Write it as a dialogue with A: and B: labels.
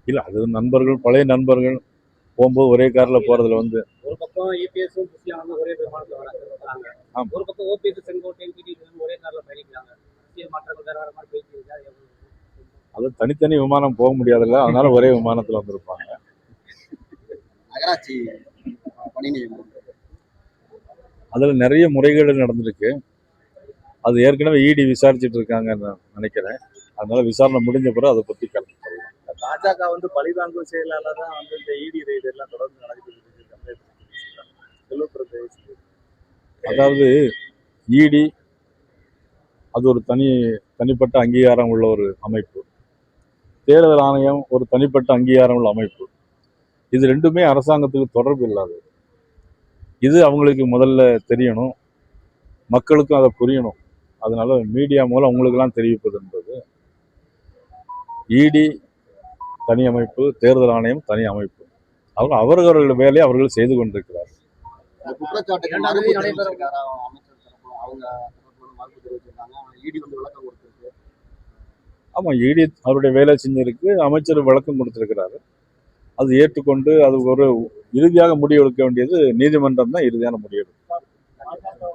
A: இல்லை, அது நண்பர்கள், பழைய நண்பர்கள் போகும்போது ஒரே காரில் போகிறதுல வந்து
B: ஒரு பக்கம் இபிஎஸும் புஷியும் வந்து ஒரே விமானத்தில் வராங்க. ஒரு பக்கம் ஓபிஎஸ் செங்கோட்டையன் டிடிவி ஒரே காரில் பயணிக்கிறாங்க. அரசியல் மாற்றங்கள் வேற வேற மாதிரி பேசி
A: அது தனித்தனி விமானம் போக முடியாதுல்ல, அதனால ஒரே விமானத்தில் வந்திருப்பாங்க.
C: நகராட்சி பணி நியமனம்
A: அதில் நிறைய முறைகேடு நடந்திருக்கு. அது ஏற்கனவே இடி விசாரிச்சுட்டு இருக்காங்கன்னு நினைக்கிறேன். அதனால விசாரணை முடிஞ்ச பிறகு அதை பற்றி கலந்து சொல்லலாம்.
D: பாஜக வந்து பழிவாங்கும் செயலாளர் தான் வந்து இந்த இடி ரெய்டு எல்லாம் தொடர்ந்து நடக்குது.
A: அதாவது இடி அது ஒரு தனிப்பட்ட அங்கீகாரம் உள்ள ஒரு அமைப்பு. தேர்தல் ஆணையம் ஒரு தனிப்பட்ட அங்கீகாரம் உள்ள அமைப்பு. இது ரெண்டுமே அரசாங்கத்துக்கு தொடர்பு இல்லாது. இது அவங்களுக்கு முதல்ல தெரியணும், மக்களுக்கும் அதை புரியணும். அதனால மீடியா மூலம் அவங்களுக்கெல்லாம் தெரிவிப்பது என்பது, இடி தனி அமைப்பு, தேர்தல் ஆணையம் தனி அமைப்பு. அவர்கள் வேலையை அவர்கள் செய்து கொண்டிருக்கிறார். ஆமா, இடி அவருடைய வேலை செஞ்சிருக்கு, அமைச்சர் விளக்கம் கொடுத்திருக்கிறாரு. அது ஏற்றுக்கொண்டு அது ஒரு இறுதியாக முடிவெடுக்க வேண்டியது நீதிமன்றம் தான் இறுதியான முடிவெடுக்கும்.